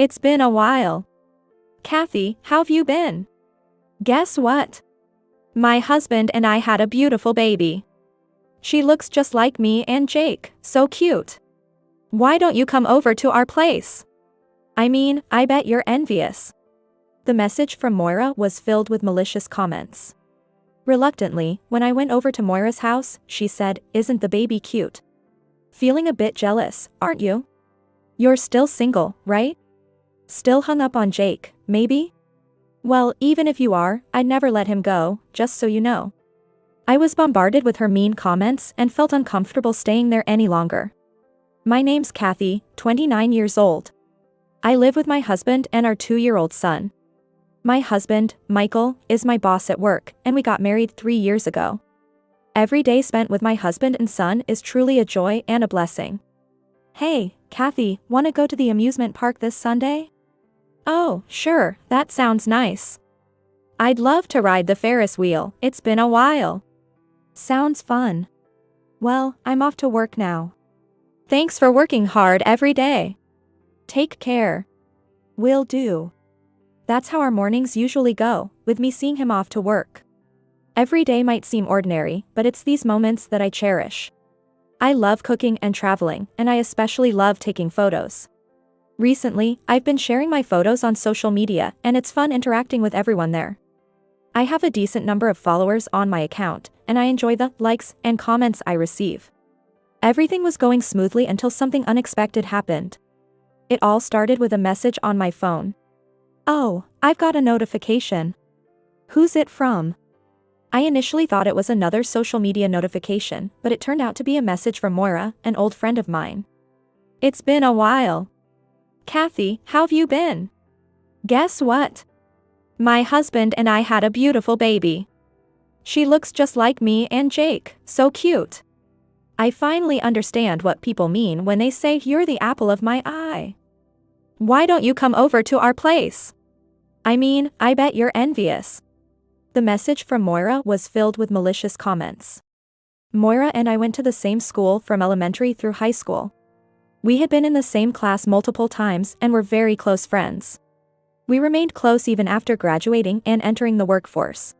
It's been a while. Kathy, how've you been? Guess what? My husband and I had a beautiful baby. She looks just like me and Jake, so cute. Why don't you come over to our place? I mean, I bet you're envious. The message from Moira was filled with malicious comments. Reluctantly, when I went over to Moira's house, she said, "Isn't the baby cute? Feeling a bit jealous, aren't you? You're still single, right? Still hung up on Jake, maybe? Well, even if you are, I'd never let him go, just so you know." I was bombarded with her mean comments and felt uncomfortable staying there any longer. My name's Kathy, 29 years old. I live with my husband and our 2-year-old son. My husband, Michael, is my boss at work, and we got married 3 years ago. Every day spent with my husband and son is truly a joy and a blessing. Hey, Kathy, wanna go to the amusement park this Sunday? Oh, sure, that sounds nice. I'd love to ride the Ferris wheel, it's been a while. Sounds fun. Well, I'm off to work now. Thanks for working hard every day. Take care. Will do. That's how our mornings usually go, with me seeing him off to work. Every day might seem ordinary, but it's these moments that I cherish. I love cooking and traveling, and I especially love taking photos. Recently, I've been sharing my photos on social media, and it's fun interacting with everyone there. I have a decent number of followers on my account, and I enjoy the likes and comments I receive. Everything was going smoothly until something unexpected happened. It all started with a message on my phone. Oh, I've got a notification. Who's it from? I initially thought it was another social media notification, but it turned out to be a message from Moira, an old friend of mine. It's been a while. Kathy, how've you been? Guess what? My husband and I had a beautiful baby. She looks just like me and Jake, so cute. I finally understand what people mean when they say you're the apple of my eye. Why don't you come over to our place? I mean, I bet you're envious. The message from Moira was filled with malicious comments. Moira and I went to the same school from elementary through high school. We had been in the same class multiple times and were very close friends. We remained close even after graduating and entering the workforce.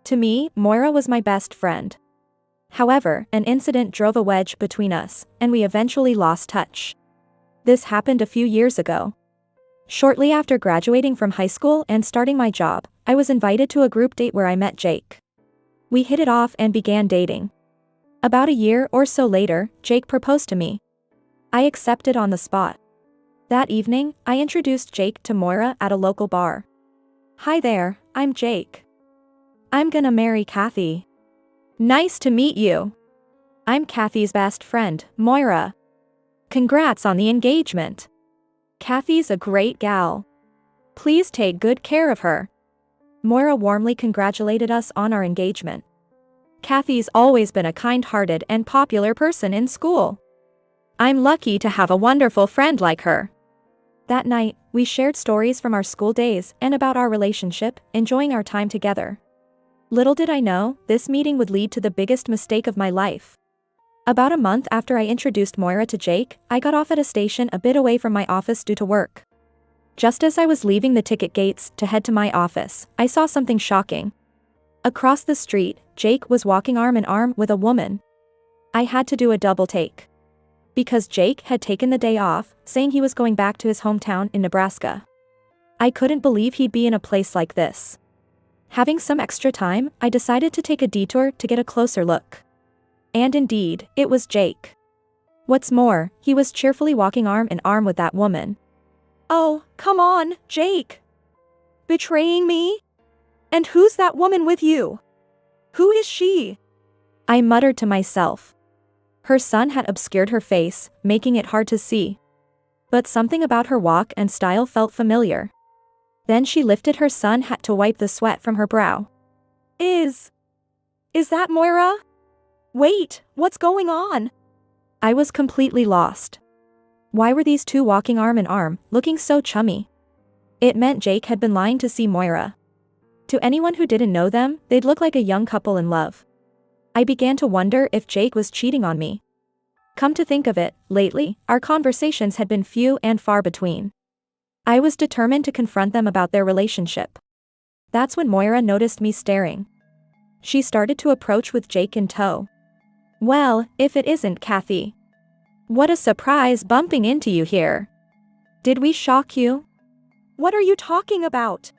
To me, Moira was my best friend. However, an incident drove a wedge between us, and we eventually lost touch. This happened a few years ago. Shortly after graduating from high school and starting my job, I was invited to a group date where I met Jake. We hit it off and began dating. About a year or so later, Jake proposed to me. I accepted on the spot. That evening, I introduced Jake to Moira at a local bar. Hi there, I'm Jake. I'm gonna marry Kathy. Nice to meet you. I'm Kathy's best friend, Moira. Congrats on the engagement. Kathy's a great gal. Please take good care of her. Moira warmly congratulated us on our engagement. Kathy's always been a kind-hearted and popular person in school. I'm lucky to have a wonderful friend like her. That night, we shared stories from our school days and about our relationship, enjoying our time together. Little did I know, this meeting would lead to the biggest mistake of my life. About a month after I introduced Moira to Jake, I got off at a station a bit away from my office due to work. Just as I was leaving the ticket gates to head to my office, I saw something shocking. Across the street, Jake was walking arm in arm with a woman. I had to do a double take. Because Jake had taken the day off, saying he was going back to his hometown in Nebraska. I couldn't believe he'd be in a place like this. Having some extra time, I decided to take a detour to get a closer look. And indeed, it was Jake. What's more, he was cheerfully walking arm in arm with that woman. Oh, come on, Jake. Betraying me? And who's that woman with you? Who is she? I muttered to myself. Her son had obscured her face, making it hard to see. But something about her walk and style felt familiar. Then she lifted her sun hat to wipe the sweat from her brow. Is that Moira? Wait, what's going on? I was completely lost. Why were these two walking arm in arm, looking so chummy? It meant Jake had been lying to see Moira. To anyone who didn't know them, they'd look like a young couple in love. I began to wonder if Jake was cheating on me. Come to think of it, lately, our conversations had been few and far between. I was determined to confront them about their relationship. That's when Moira noticed me staring. She started to approach with Jake in tow. Well, if it isn't Kathy. What a surprise bumping into you here. Did we shock you? What are you talking about?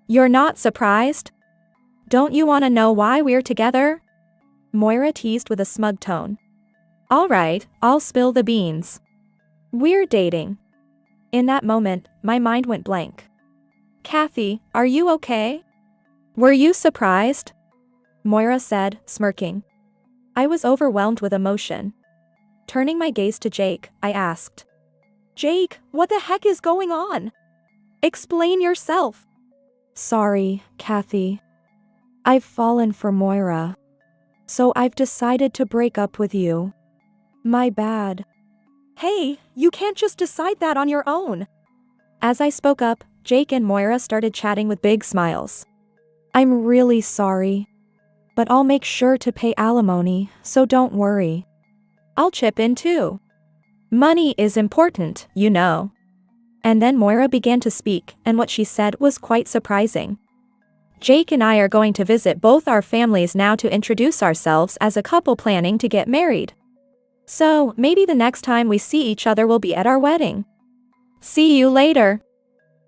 You're not surprised? Don't you want to know why we're together? Moira teased with a smug tone. All right, I'll spill the beans. We're dating. In that moment, my mind went blank. Kathy, are you okay? Were you surprised? Moira said, smirking. I was overwhelmed with emotion. Turning my gaze to Jake, I asked. Jake, what the heck is going on? Explain yourself. Sorry, Kathy. I've fallen for Moira. So I've decided to break up with you. My bad. Hey, you can't just decide that on your own. As I spoke up, Jake and Moira started chatting with big smiles. I'm really sorry. But I'll make sure to pay alimony, so don't worry. I'll chip in too. Money is important, you know. And then Moira began to speak, and what she said was quite surprising. Jake and I are going to visit both our families now to introduce ourselves as a couple planning to get married. So, maybe the next time we see each other will be at our wedding. See you later.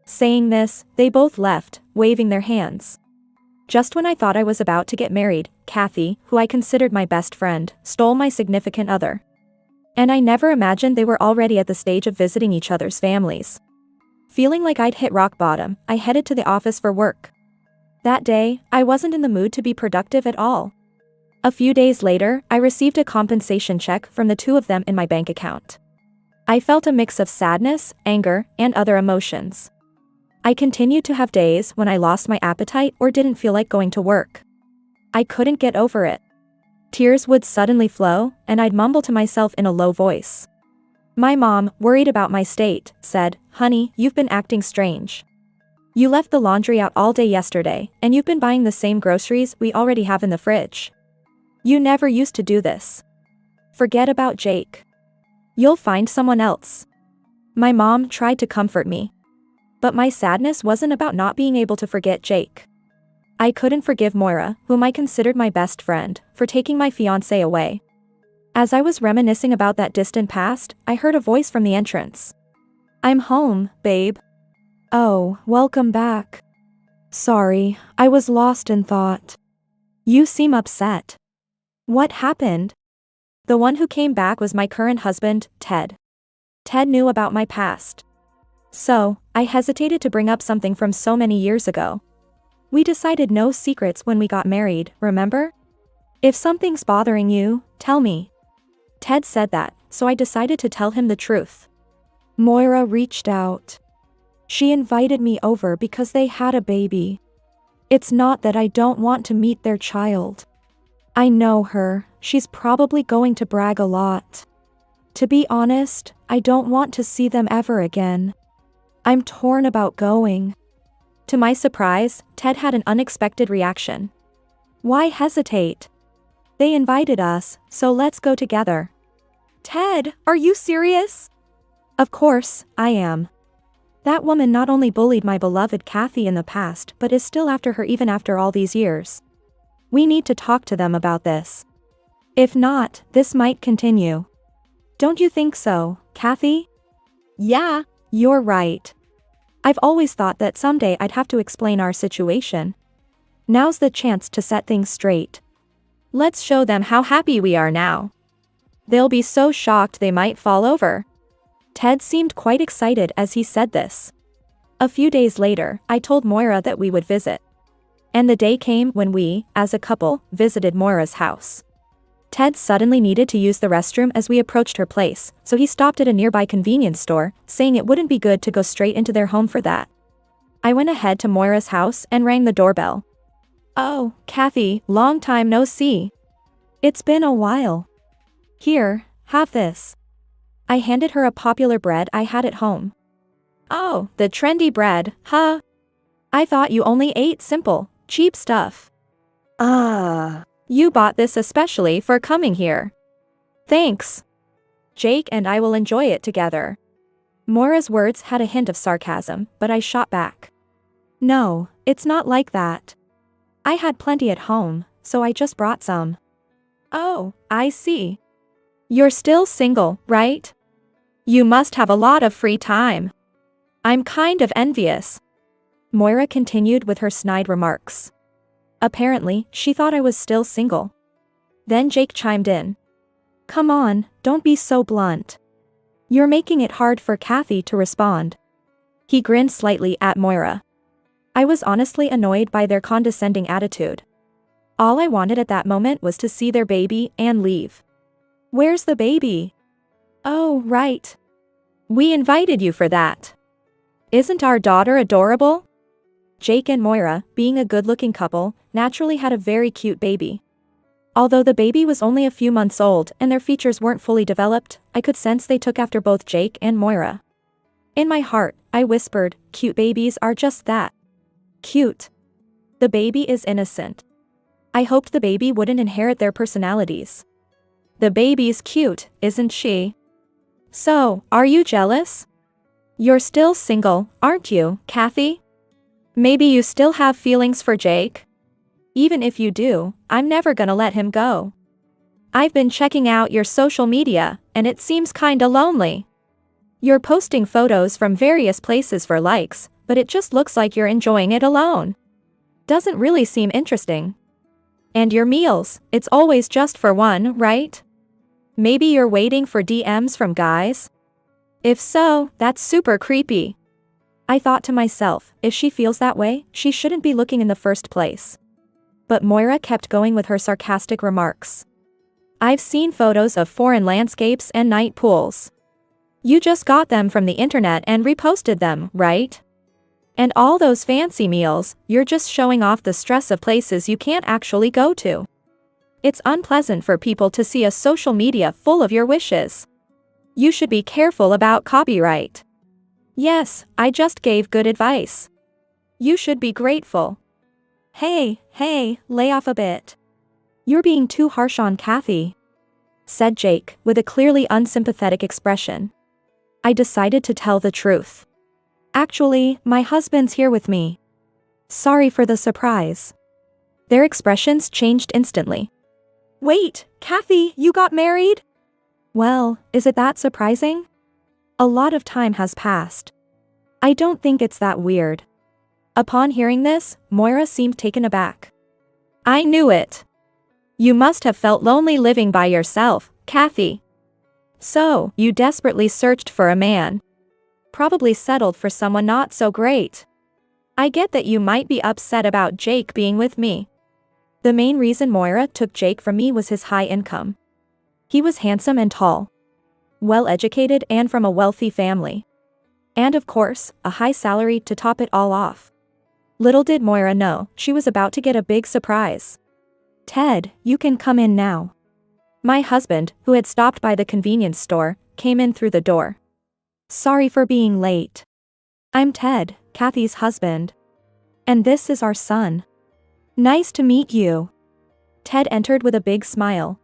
Saying this, they both left, waving their hands. Just when I thought I was about to get married, Kathy, who I considered my best friend, stole my significant other. And I never imagined they were already at the stage of visiting each other's families. Feeling like I'd hit rock bottom, I headed to the office for work. That day, I wasn't in the mood to be productive at all. A few days later, I received a compensation check from the two of them in my bank account. I felt a mix of sadness, anger, and other emotions. I continued to have days when I lost my appetite or didn't feel like going to work. I couldn't get over it. Tears would suddenly flow, and I'd mumble to myself in a low voice. My mom, worried about my state, said, "Honey, you've been acting strange. You left the laundry out all day yesterday, and you've been buying the same groceries we already have in the fridge. You never used to do this. Forget about Jake. You'll find someone else." My mom tried to comfort me. But my sadness wasn't about not being able to forget Jake. I couldn't forgive Moira, whom I considered my best friend, for taking my fiancé away. As I was reminiscing about that distant past, I heard a voice from the entrance. I'm home, babe. Oh, welcome back. Sorry, I was lost in thought. You seem upset. What happened? The one who came back was my current husband, Ted. Ted knew about my past. So, I hesitated to bring up something from so many years ago. We decided no secrets when we got married, remember? If something's bothering you, tell me. Ted said that, so I decided to tell him the truth. Moira reached out. She invited me over because they had a baby. It's not that I don't want to meet their child. I know her, she's probably going to brag a lot. To be honest, I don't want to see them ever again. I'm torn about going. To my surprise, Ted had an unexpected reaction. Why hesitate? They invited us, so let's go together. Ted, are you serious? Of course, I am. That woman not only bullied my beloved Kathy in the past but is still after her even after all these years. We need to talk to them about this. If not, this might continue. Don't you think so, Kathy? Yeah, you're right. I've always thought that someday I'd have to explain our situation. Now's the chance to set things straight. Let's show them how happy we are now. They'll be so shocked they might fall over. Ted seemed quite excited as he said this. A few days later, I told Moira that we would visit. And the day came when we, as a couple, visited Moira's house. Ted suddenly needed to use the restroom as we approached her place, so he stopped at a nearby convenience store, saying it wouldn't be good to go straight into their home for that. I went ahead to Moira's house and rang the doorbell. Oh, Kathy, long time no see. It's been a while. Here, have this. I handed her a popular bread I had at home. Oh, the trendy bread, huh? I thought you only ate simple, cheap stuff. You bought this especially for coming here. Thanks. Jake and I will enjoy it together. Moira's words had a hint of sarcasm, but I shot back. No, it's not like that. I had plenty at home, so I just brought some. Oh, I see. You're still single, right? You must have a lot of free time. I'm kind of envious. Moira continued with her snide remarks. Apparently, she thought I was still single. Then Jake chimed in. Come on, don't be so blunt. You're making it hard for Kathy to respond. He grinned slightly at Moira. I was honestly annoyed by their condescending attitude. All I wanted at that moment was to see their baby and leave. Where's the baby? Oh, right. We invited you for that. Isn't our daughter adorable? Jake and Moira, being a good-looking couple, naturally had a very cute baby. Although the baby was only a few months old and their features weren't fully developed, I could sense they took after both Jake and Moira. In my heart, I whispered, cute babies are just that. Cute. The baby is innocent. I hoped the baby wouldn't inherit their personalities. The baby's cute, isn't she? So, are you jealous? You're still single, aren't you, Kathy? Maybe you still have feelings for Jake? Even if you do, I'm never gonna let him go. I've been checking out your social media, and it seems kinda lonely. You're posting photos from various places for likes, but it just looks like you're enjoying it alone. Doesn't really seem interesting. And your meals, it's always just for one, right? Maybe you're waiting for DMs from guys? If so, that's super creepy. I thought to myself, if she feels that way, she shouldn't be looking in the first place. But Moira kept going with her sarcastic remarks. I've seen photos of foreign landscapes and night pools. You just got them from the internet and reposted them, right? And all those fancy meals, you're just showing off the stress of places you can't actually go to. It's unpleasant for people to see a social media full of your wishes. You should be careful about copyright. Yes, I just gave good advice. You should be grateful. Hey, lay off a bit. You're being too harsh on Kathy, said Jake, with a clearly unsympathetic expression. I decided to tell the truth. Actually, my husband's here with me. Sorry for the surprise. Their expressions changed instantly. Wait, Kathy, you got married? Well, is it that surprising? A lot of time has passed. I don't think it's that weird. Upon hearing this, Moira seemed taken aback. I knew it. You must have felt lonely living by yourself, Kathy. So, you desperately searched for a man. Probably settled for someone not so great. I get that you might be upset about Jake being with me. The main reason Moira took Jake from me was his high income. He was handsome and tall. Well-educated and from a wealthy family. And of course, a high salary to top it all off. Little did Moira know, she was about to get a big surprise. Ted, you can come in now. My husband, who had stopped by the convenience store, came in through the door. Sorry for being late. I'm Ted, Kathy's husband. And this is our son. Nice to meet you. Ted entered with a big smile.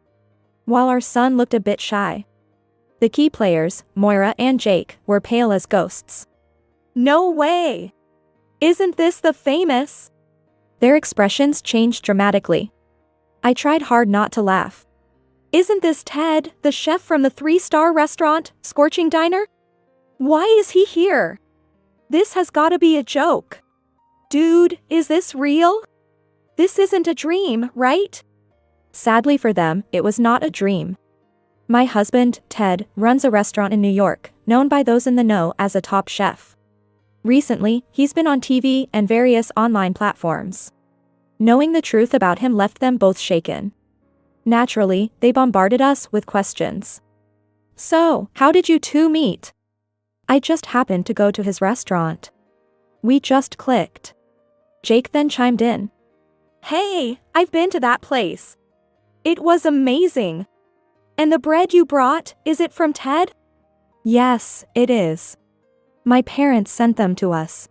While our son looked a bit shy. The key players, Moira and Jake, were pale as ghosts. No way! Isn't this the famous? Their expressions changed dramatically. I tried hard not to laugh. Isn't this Ted, the chef from the 3-star restaurant, Scorching Diner? Why is he here? This has gotta be a joke. Dude, is this real? This isn't a dream, right? Sadly for them, it was not a dream. My husband, Ted, runs a restaurant in New York, known by those in the know as a top chef. Recently, he's been on TV and various online platforms. Knowing the truth about him left them both shaken. Naturally, they bombarded us with questions. So, how did you two meet? I just happened to go to his restaurant. We just clicked. Jake then chimed in. Hey, I've been to that place. It was amazing. And the bread you brought, is it from Ted? Yes, it is. My parents sent them to us.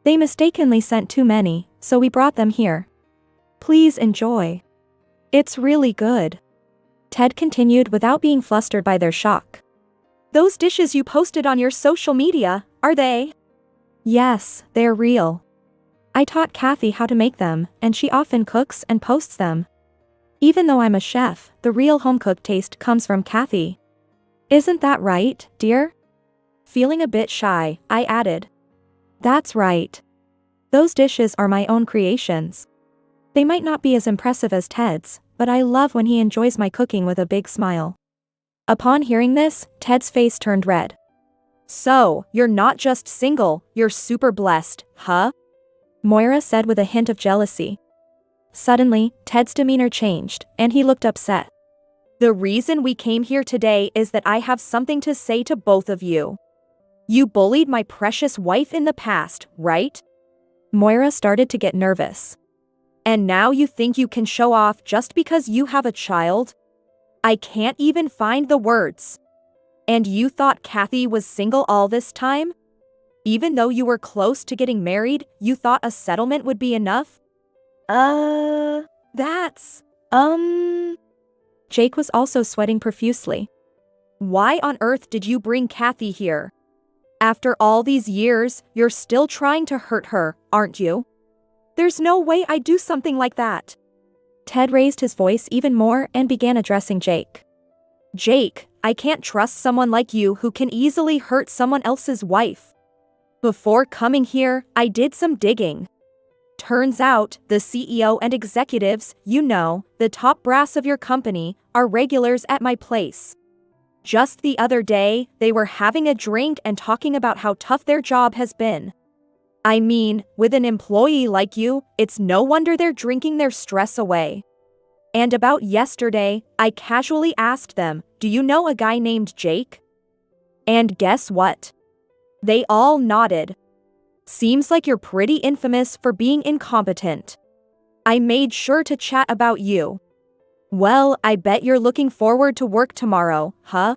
They mistakenly sent too many, so we brought them here. Please enjoy. It's really good. Ted continued without being flustered by their shock. Those dishes you posted on your social media, are they? Yes, they're real. I taught Kathy how to make them, and she often cooks and posts them. Even though I'm a chef, the real home-cooked taste comes from Kathy. Isn't that right, dear? Feeling a bit shy, I added. That's right. Those dishes are my own creations. They might not be as impressive as Ted's, but I love when he enjoys my cooking with a big smile. Upon hearing this, Ted's face turned red. So, you're not just single, you're super blessed, huh? Moira said with a hint of jealousy. Suddenly, Ted's demeanor changed, and he looked upset. The reason we came here today is that I have something to say to both of you. You bullied my precious wife in the past, right? Moira started to get nervous. And now you think you can show off just because you have a child? I can't even find the words. And you thought Kathy was single all this time? Even though you were close to getting married, you thought a settlement would be enough? That's, Jake was also sweating profusely. Why on earth did you bring Kathy here? After all these years, you're still trying to hurt her, aren't you? There's no way I'd do something like that. Ted raised his voice even more and began addressing Jake. Jake, I can't trust someone like you who can easily hurt someone else's wife. Before coming here, I did some digging. Turns out, the CEO and executives, you know, the top brass of your company, are regulars at my place. Just the other day, they were having a drink and talking about how tough their job has been. I mean, with an employee like you, it's no wonder they're drinking their stress away. And about yesterday, I casually asked them, do you know a guy named Jake? And guess what? They all nodded. Seems like you're pretty infamous for being incompetent. I made sure to chat about you. Well, I bet you're looking forward to work tomorrow, huh?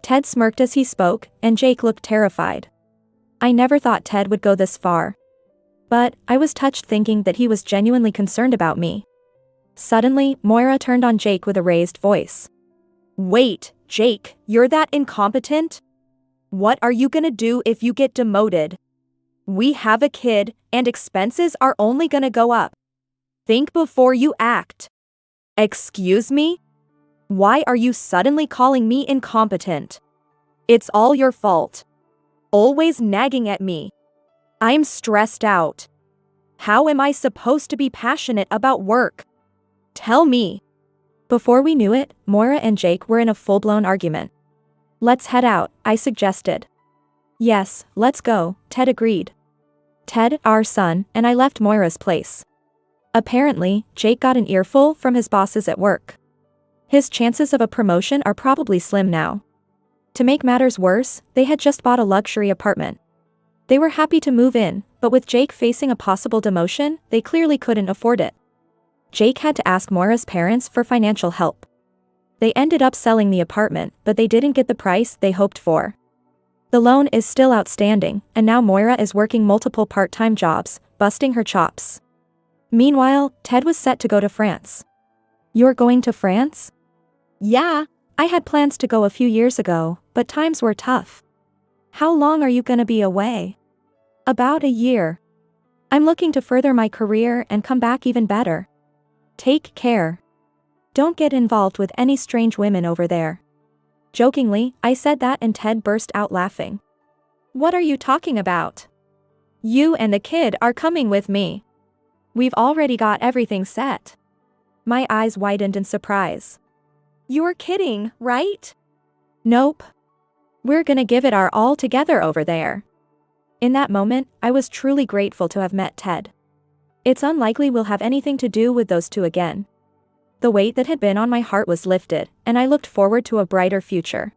Ted smirked as he spoke, and Jake looked terrified. I never thought Ted would go this far. But I was touched thinking that he was genuinely concerned about me. Suddenly, Moira turned on Jake with a raised voice. Wait, Jake, you're that incompetent? What are you gonna do if you get demoted? We have a kid, and expenses are only gonna go up. Think before you act. Excuse me? Why are you suddenly calling me incompetent? It's all your fault. Always nagging at me. I'm stressed out. How am I supposed to be passionate about work? Tell me. Before we knew it, Moira and Jake were in a full-blown argument. Let's head out, I suggested. Yes, let's go, Ted agreed. Ted, our son, and I left Moira's place. Apparently, Jake got an earful from his bosses at work. His chances of a promotion are probably slim now. To make matters worse, they had just bought a luxury apartment. They were happy to move in, but with Jake facing a possible demotion, they clearly couldn't afford it. Jake had to ask Moira's parents for financial help. They ended up selling the apartment, but they didn't get the price they hoped for. The loan is still outstanding, and now Moira is working multiple part-time jobs, busting her chops. Meanwhile, Ted was set to go to France. You're going to France? Yeah, I had plans to go a few years ago, but times were tough. How long are you gonna be away? About a year. I'm looking to further my career and come back even better. Take care. Don't get involved with any strange women over there. Jokingly, I said that and Ted burst out laughing. What are you talking about? You and the kid are coming with me. We've already got everything set. My eyes widened in surprise. You're kidding, right? Nope. We're gonna give it our all together over there. In that moment, I was truly grateful to have met Ted. It's unlikely we'll have anything to do with those two again. The weight that had been on my heart was lifted, and I looked forward to a brighter future.